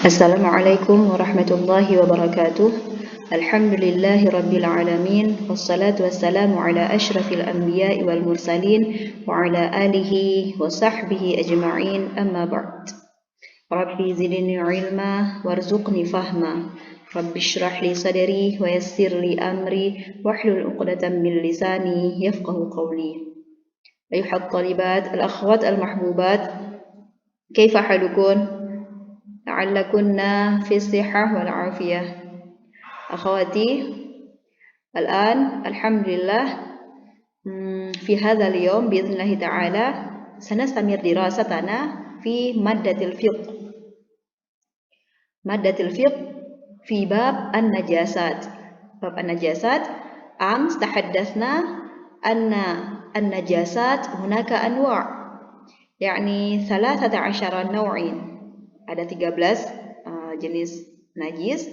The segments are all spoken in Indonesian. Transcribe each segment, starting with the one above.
Assalamualaikum warahmatullahi wabarakatuh. Alhamdulillahi rabbil alamin. Wassalatu wassalamu ala ashrafil anbiya'i wal mursalin wa ala alihi wa sahbihi ajma'in, amma ba'd. Rabbi zidni ilma warzuqni fahma. Rabbi shrah li sadri wa yassir li amri wahlul 'uqdatam min lisani yafqahu qawli. Ayuhat talibat al-akhwat al-mahbubat, kaifa halukun? لعلكن في الصحة والعافية. أخواتي، الآن الحمد لله في هذا اليوم بإذن الله تعالى سنستمر دراستنا في مادة الفقه. مادة الفقه في باب النجاسات. باب النجاسات، أمس تحدثنا أن النجاسات هناك أنواع، يعني 13 نوع. Ada 13 jenis najis.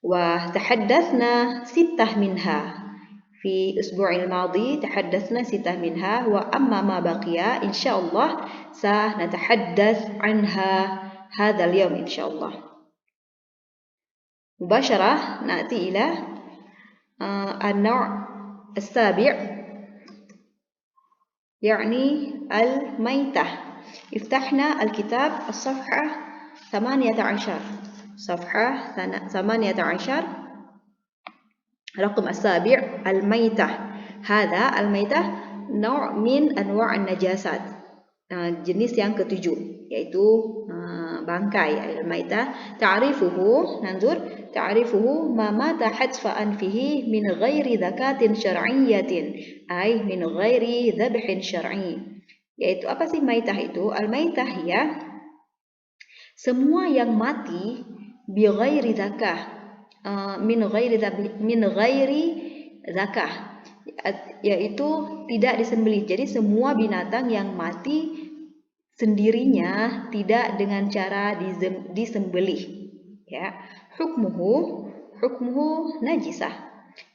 Wa tahaddathna sittah minha. Fi usbu'il madi tahaddathna sittah minha wa amma ma baqiya insyaallah sanatahaddath anha hadha al-yawm insyaallah. Mubasharah na'ti ila an-naw' as-sabi' يعني الميتة. افتحنا الكتاب الصفحة 18، صفحة 18 رقم السابع، الميتة. هذا الميتة نوع من أنواع النجاسات. Jenis yang ketujuh yaitu bangkai al-maitah. Ta'rifuhu, nanzur ta'rifuhu ma mata hadfa anfihi min ghairi zakatin syar'iyyatin, ay min ghairi dhabhin syar'i. Yaitu apa sih maitah itu? Al-maitah ya semua yang mati bi ghairi zakah, min ghairi zakah, yaitu tidak disembelih. Jadi semua binatang yang mati sendirinya tidak dengan cara disembelih ya. Hukmuhu najisah,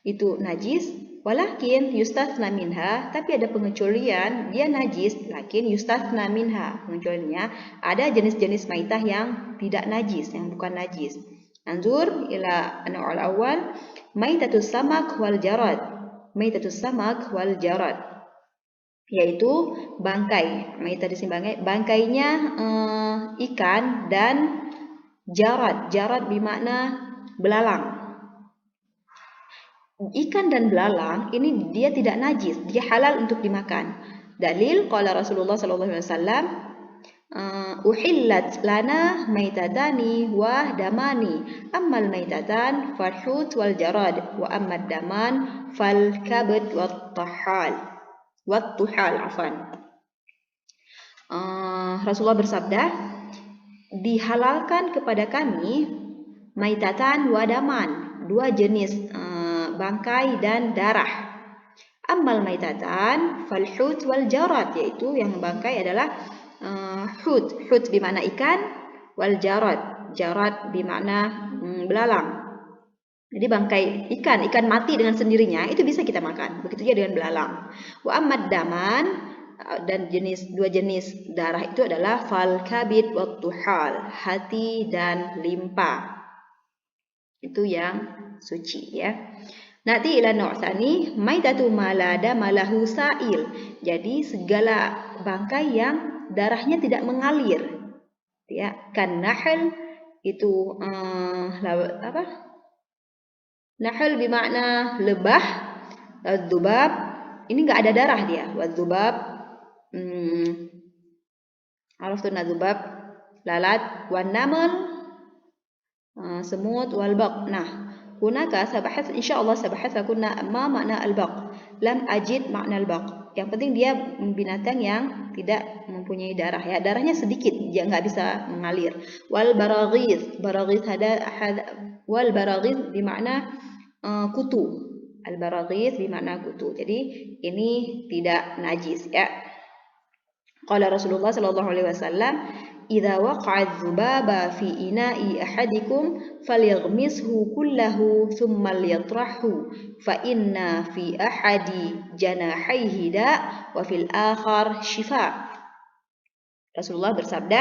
itu najis. Walakin yustathna minha, tapi ada pengecualian, dia najis lakin yustathna minha. Pengecualiannya ada jenis-jenis maitah yang tidak najis, yang bukan najis. Anzur ila an-naw' al-awwal, maitatus samak wal jarad. Maitatus samak wal jarad yaitu bangkai. Maitah di sini bangkainya ikan dan jarad. Jarad bermakna belalang. Ikan dan belalang ini dia tidak najis, dia halal untuk dimakan. Dalil qala Rasulullah sallallahu alaihi wasallam, uhillat lana maitatani wa damani, ammal maitatan fal hut wal jarad wa ammad daman fal kabd wat tuhal afan. Rasulullah bersabda, dihalalkan kepada kami maitatan wa daman, dua jenis bangkai dan darah. Ammal maitatan fal hut wal jarad, yaitu yang bangkai adalah hut bermakna ikan, wal jarad bermakna belalang. Jadi bangkai ikan mati dengan sendirinya itu bisa kita makan. Begitu juga dengan belalang. Wa ammad daman, dan dua jenis darah itu adalah fal kabid wat tuhal, hati dan limpa. Itu yang suci ya. Nanti ila nu'sani maitatu malada malahu sa'il. Jadi segala bangkai yang darahnya tidak mengalir. Ya, kan nahl itu apa? Nahl bermakna lebah. Dzubab ini enggak ada darah dia. Wadzubab araftun dzubab, lalat, wan namal semut, wal baq. Nah, hunaka sabahats insyaallah kunna ma makna al-baq. Lam ajid makna al-baq. Yang penting dia binatang yang tidak mempunyai darah ya. Darahnya sedikit, dia enggak bisa mengalir. Wal baraghith wal baraghith bermakna kutu. Al baraghith bermakna kutu. Jadi ini tidak najis ya. Qala Rasulullah sallallahu alaihi wasallam, idza waqa'a dzubaba fi ina'i ahadikum falyaghmishu kullahu thumma liyatrahu fa inna fi ahadi janahaihi da wa fil akhar shifa. Rasulullah bersabda,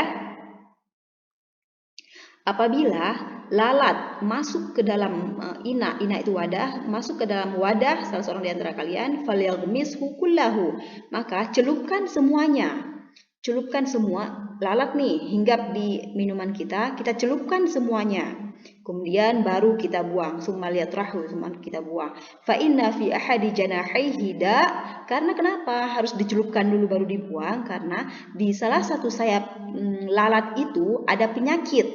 Apabila lalat masuk ke dalam ina itu wadah, masuk ke dalam wadah salah seorang di antara kalian, falyaghmishu kullahu, maka celupkan semuanya. Celupkan semua lalat nih hinggap di minuman kita celupkan semuanya. Kemudian baru kita buang, summa liyatrahu, kita buang. Fa inna fi ahadi janahaihi da, karena kenapa harus dicelupkan dulu baru dibuang? Karena di salah satu sayap lalat itu ada penyakit.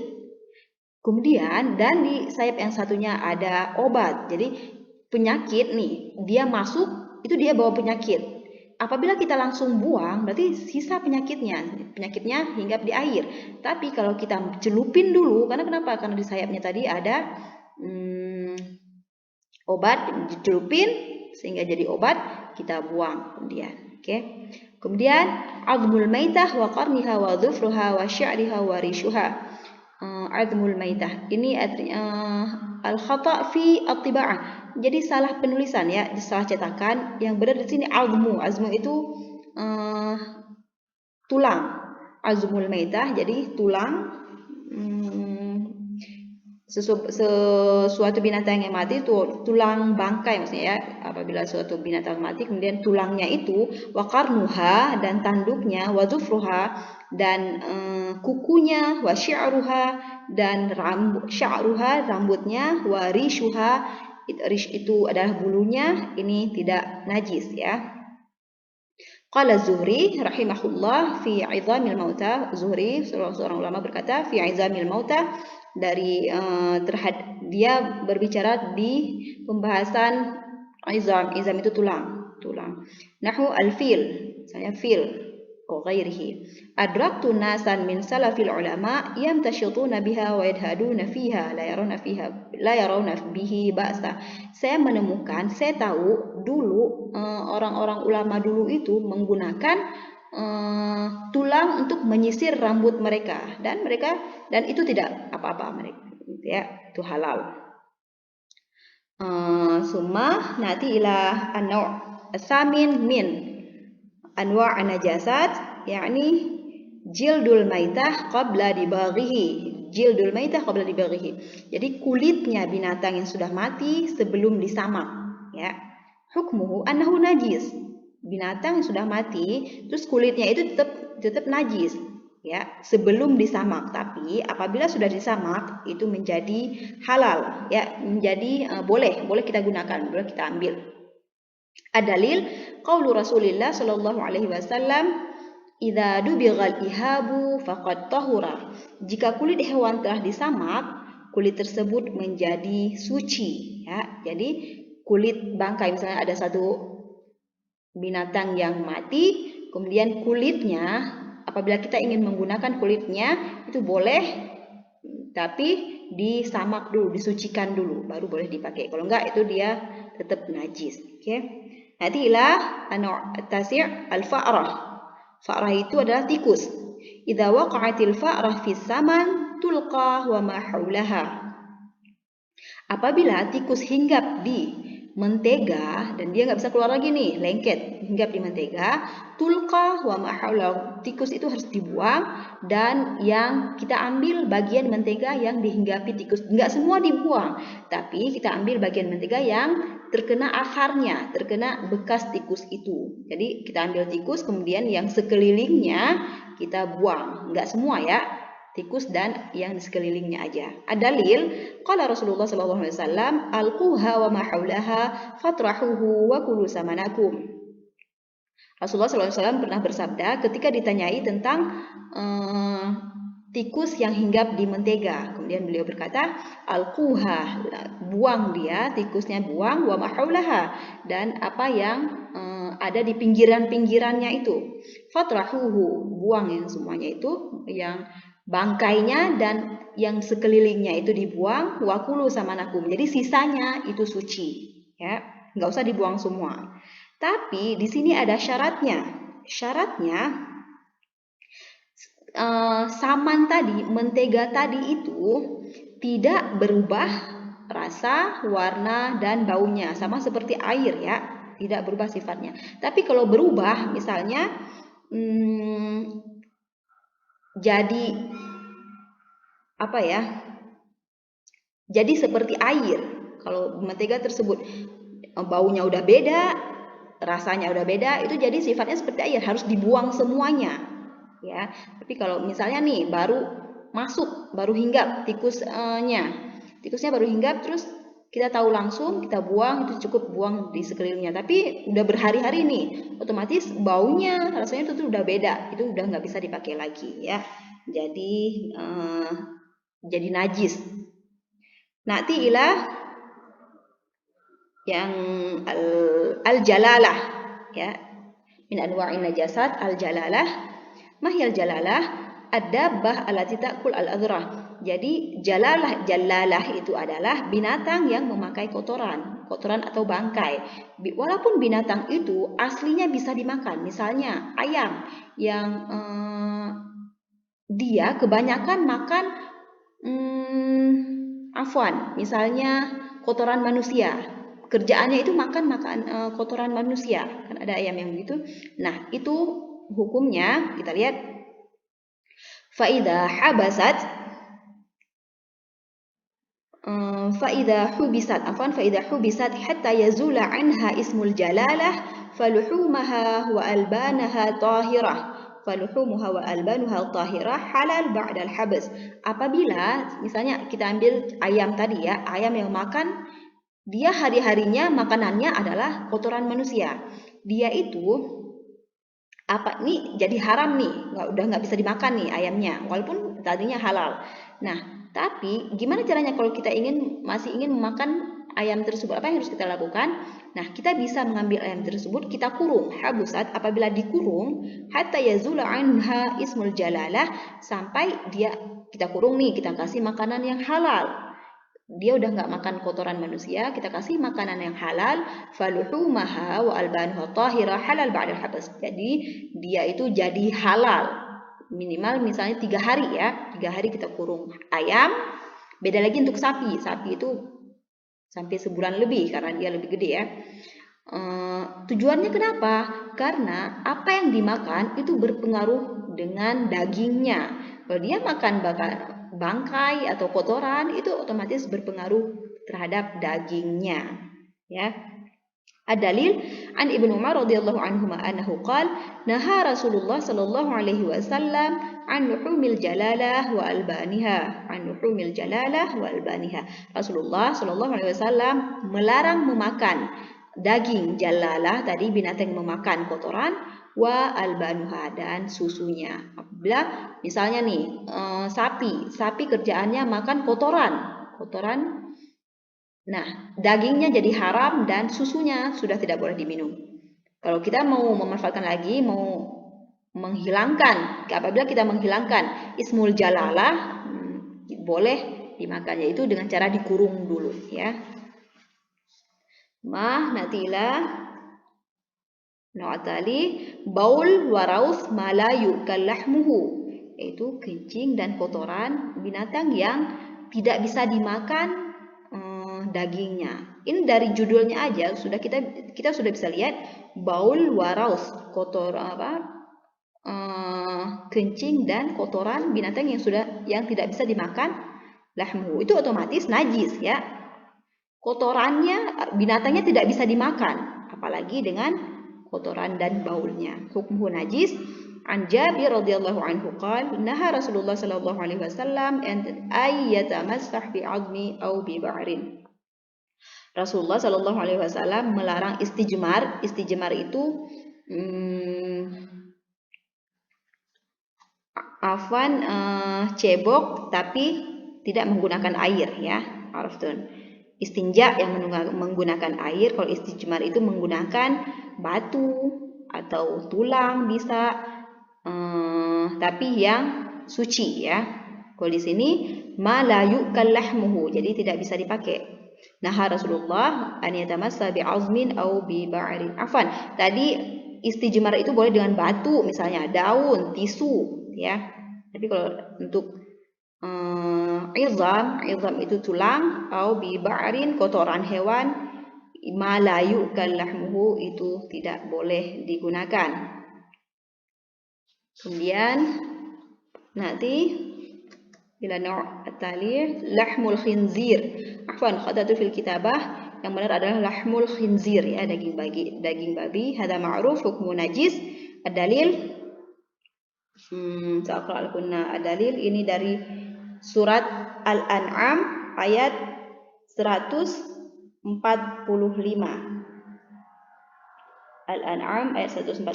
Kemudian dan di sayap yang satunya ada obat. Jadi penyakit nih, dia masuk itu dia bawa penyakit. Apabila kita langsung buang, berarti sisa penyakitnya hinggap di air. Tapi kalau kita celupin dulu, karena kenapa? Karena di sayapnya tadi ada obat, dicelupin sehingga jadi obat, kita buang kemudian. Oke. Kemudian azmul maitah wa qarniha wa dhufruha wa sya'riha wa rishuha. Azmul maitah. Ini al-khata' fi at-tiba'ah. Jadi salah penulisan ya, salah cetakan. Yang benar di sini azmu. Azmu itu tulang. Azmul maitah jadi tulang. Sesuatu binatang yang mati itu tulang bangkai maksudnya ya. Apabila suatu binatang mati kemudian tulangnya itu waqarnuha dan tanduknya wadufruha dan kukunya wa syi'ruha dan rambutnya wa rishuha, rish itu adalah bulunya, ini tidak najis ya. Qala Zuhri rahimahullah fi 'idhamil mauta, Zuhri seorang ulama berkata fi 'idhamil mauta, dari dia berbicara di pembahasan izam itu tulang. Nahu al-fil, misalnya fil atau ghairihi. Adraktu nasan min salafil ulama yamtashituna biha wa yadhaduna fiha la yarawna bihi ba'sa. Saya tahu dulu orang-orang ulama dulu itu menggunakan tulang untuk menyisir rambut mereka dan itu tidak apa-apa mereka ya, itu halal. Summa nati ila an-naw' as-samin min anwa' an-najasat, yakni jildul maitah qabla dibaghihi. Jadi kulitnya binatang yang sudah mati sebelum disamak ya. Hukmuhu annahu najis. Binatang yang sudah mati terus kulitnya itu tetap najis ya sebelum disamak, tapi apabila sudah disamak itu menjadi halal ya, menjadi boleh kita gunakan, boleh kita ambil. Adalil qaulu Rasulillah sallallahu alaihi wasallam, idza dubighal ihabu faqad tahura. Jika kulit hewan telah disamak, kulit tersebut menjadi suci ya. Jadi kulit bangkai, misalnya ada satu binatang yang mati, kemudian kulitnya, apabila kita ingin menggunakan kulitnya itu boleh, tapi disamak dulu, disucikan dulu, baru boleh dipakai. Kalau enggak itu dia tetap najis. Oke. Nanti ilah tasi' al-fa'rah. Fa'rah itu adalah tikus. Idza waqa'atil fa'rah fis saman tulqa wa ma haulaha. Apabila tikus hinggap di mentega dan dia nggak bisa keluar lagi nih, lengket, hinggap di mentega, tulqa wa ma haula, tikus itu harus dibuang dan yang kita ambil bagian mentega yang dihinggapi tikus. Nggak semua dibuang, tapi kita ambil bagian mentega yang terkena akarnya, terkena bekas tikus itu. Jadi kita ambil tikus, kemudian yang sekelilingnya kita buang. Nggak semua ya, tikus dan yang di sekelilingnya aja. Adalil qala Rasulullah sallallahu alaihi wasallam, alquha wa ma haulaha fatrahuhu wa kulu samanakum. Rasulullah sallallahu alaihi wasallam pernah bersabda ketika ditanyai tentang tikus yang hinggap di mentega, kemudian beliau berkata, alquha, buang dia, tikusnya buang, wa ma haulaha, dan apa yang ada di pinggiran-pinggirannya itu. Fatrahuhu, buang yang semuanya itu, yang bangkainya dan yang sekelilingnya itu dibuang, wakulu samanakum. Jadi sisanya itu suci, ya, nggak usah dibuang semua. Tapi di sini ada syaratnya. Syaratnya saman tadi, mentega tadi itu tidak berubah rasa, warna, dan baunya, sama seperti air ya, tidak berubah sifatnya. Tapi kalau berubah, misalnya jadi apa ya? Jadi seperti air. Kalau mentega tersebut baunya udah beda, rasanya udah beda, itu jadi sifatnya seperti air, harus dibuang semuanya. Ya. Tapi kalau misalnya nih baru masuk, baru hinggap tikusnya baru hinggap, terus kita tahu langsung, kita buang, itu cukup buang di sekelilingnya. Tapi udah berhari-hari nih, otomatis baunya, rasanya itu tuh udah beda, itu udah nggak bisa dipakai lagi ya. Jadi najis. Na'ti ila yang al-jalalah ya. Min anwa'in najasat al-jalalah. Mahyal jalalah ad-dabbah allati ta'kul al-adrah. Jadi jalalah itu adalah binatang yang memakai kotoran atau bangkai. Walaupun binatang itu aslinya bisa dimakan, misalnya ayam yang dia kebanyakan makan misalnya kotoran manusia. Kerjaannya itu makan kotoran manusia. Kan ada ayam yang begitu. Nah, itu hukumnya kita lihat faida hubisat hatta yazula anha ismul jalalah faluhumaha wa albanaha tahirah. Faluhumuha wa albanuha tahirah halal ba'dal habs. Apabila misalnya kita ambil ayam tadi ya, ayam yang makan, dia hari-harinya makanannya adalah kotoran manusia. Dia itu jadi haram nih, udah nggak bisa dimakan nih ayamnya, walaupun tadinya halal. Nah, tapi gimana caranya kalau kita masih ingin memakan ayam tersebut? Apa yang harus kita lakukan? Nah, kita bisa mengambil ayam tersebut, kita kurung. Habusat, apabila dikurung, hatta yazula anha ismul jalalah, sampai kita kurung nih, kita kasih makanan yang halal. Dia udah nggak makan kotoran manusia, kita kasih makanan yang halal, faluhumaha wa albanuha tahira halal ba'dal habas. Jadi dia itu jadi halal minimal misalnya 3 hari ya, 3 hari kita kurung ayam. Beda lagi untuk sapi itu sampai sebulan lebih karena dia lebih gede ya. Tujuannya kenapa? Karena apa yang dimakan itu berpengaruh dengan dagingnya. Kalau dia makan bangkai atau kotoran, itu otomatis berpengaruh terhadap dagingnya. Ya. Ad-dalil an Ibnu Umar radhiyallahu anhu annahu qala naha Rasulullah sallallahu alaihi wasallam an luhumil jalalah wa albaniha. Rasulullah sallallahu alaihi wasallam melarang memakan daging jalalah tadi, binatang yang memakan kotoran, wa albanuha, dan susunya. Apabila misalnya nih sapi kerjaannya makan kotoran. Nah, dagingnya jadi haram dan susunya sudah tidak boleh diminum. Kalau kita mau memanfaatkan lagi, mau menghilangkan, apabila kita menghilangkan ismul jalalah, boleh dimakan, yaitu dengan cara dikurung dulu ya. Natilah Nu'atali baul waraus malayu kalahmuhu, yaitu kencing dan kotoran binatang yang tidak bisa dimakan dagingnya. Ini dari judulnya aja kita sudah bisa lihat baul waraus, kencing dan kotoran binatang yang tidak bisa dimakan lahmuhu, itu otomatis najis ya. Kotorannya, binatangnya tidak bisa dimakan, apalagi dengan kotoran dan baulnya. Hukmuhu najis. An Jabir radhiyallahu anhu qala naha Rasulullah sallallahu alaihi wasallam an ayyatamassah bi 'azmi aw bi ba'rin. Rasulullah sallallahu alaihi wasallam melarang istijmar. Istijmar itu cebok tapi tidak menggunakan air ya. Araftun. Istinja yang menggunakan air, kalau istijmar itu menggunakan batu atau tulang bisa, tapi yang suci ya. Kalau di sini ma la yu'kal lahmuhu, jadi tidak bisa dipakai. Nah, Rasulullah an yatamassa bi azmin au bi ba'rin. Afwan, tadi istijmar itu boleh dengan batu, misalnya daun, tisu ya. Tapi kalau untuk izam itu tulang, atau bi ba'rin kotoran hewan, ma la yu'kal lahmuhu itu tidak boleh digunakan. Kemudian nanti Ila naw' at-tali lahmul khinzir. Afwan, khata'tu fil kitabah. Yang benar adalah lahmul khinzir, ya, daging babi. Hada ma'ruf hukmu najis. Ad-dalil sa'aqra' lakunna ad-dalil, ini dari surat Al-An'am ayat 145. Al-An'am ayat 145.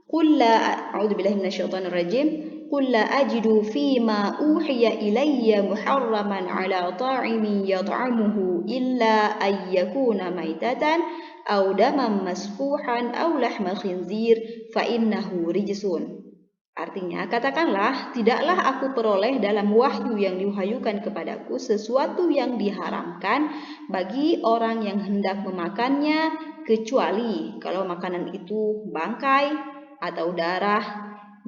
Qul la a'udzubillahi minasyaitonir rajim. Qul la ajidu fima uhiya ilayya muharraman ala ta'imin yat'amuhu illa ay yakuna maitatan aw daman masfuhan aw lahma khinzir fa innahu rijsun. Artinya, katakanlah, tidaklah aku peroleh dalam wahyu yang diwahyukan kepadaku sesuatu yang diharamkan bagi orang yang hendak memakannya, kecuali kalau makanan itu bangkai atau darah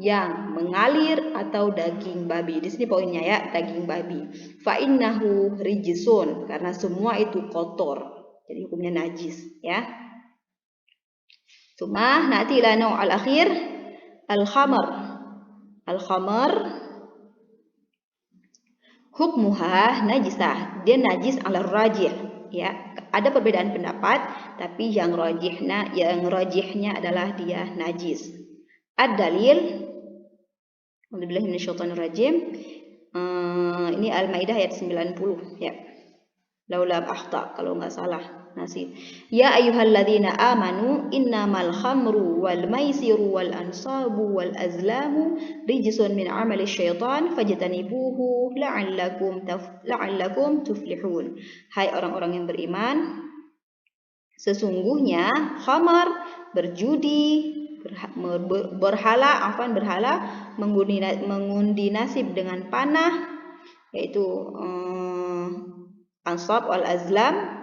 yang mengalir atau daging babi. Di sini poinnya, ya, daging babi. Fa innahu rijsun, karena semua itu kotor. Jadi hukumnya najis, ya. Tsumma na'ti ila naw' al-akhir, al-khamr. Al-khamar hukmuha najisah. Dia najis ala rajih, ya. Ada perbedaan pendapat, tapi yang rajihnya adalah dia najis. Ad-dalil Alhamdulillah minasyaitonir rajim. Ini Al-Maidah ayat 90, ya. Laula akhta, kalau nggak salah nasib. Ya ayyuhalladzina amanu innamal khamru wal maisiru wal ansabu wal azlamu rijsun min amali syaitan fajtanibuhu la'allakum tuflihun. Hai orang-orang yang beriman, sesungguhnya khamar, berjudi, berhala mengundi nasib dengan panah, yaitu ansab wal azlam.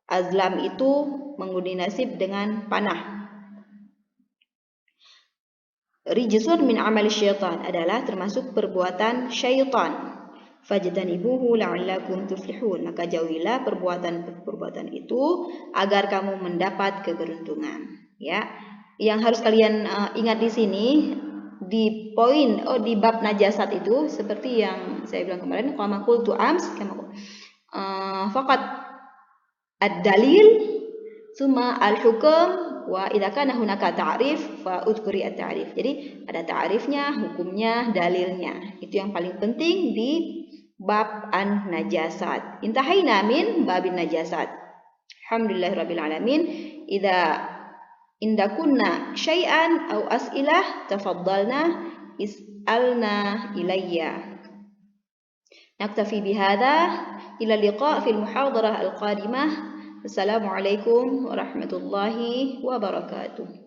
Azlam itu mengundi nasib dengan panah. Rijsun min amali syaitan adalah termasuk perbuatan syaitan. Fajtanibuhu la'allakum tuflihun. Maka jauhilah perbuatan itu agar kamu mendapat keberuntungan, ya. Yang harus kalian ingat di sini, di bab najasat itu, seperti yang saya bilang kemarin, qama qultu ams faqat ad-dalil summa al-hukm wa idza kana hunaka ta'rif fa udhkuri at-ta'rif. Jadi ada ta'rifnya, hukumnya, dalilnya. Itu yang paling penting di bab an-najasat. Intahaina min babin najasat. Alhamdulillahirabbil alamin. Idza indakunna syai'an aw as'ilah tafaddalna is'alna ilayya. Naktafi bihadza. Ila liqa' fil muhadarah al-qadimah. Assalamualaikum warahmatullahi wabarakatuh.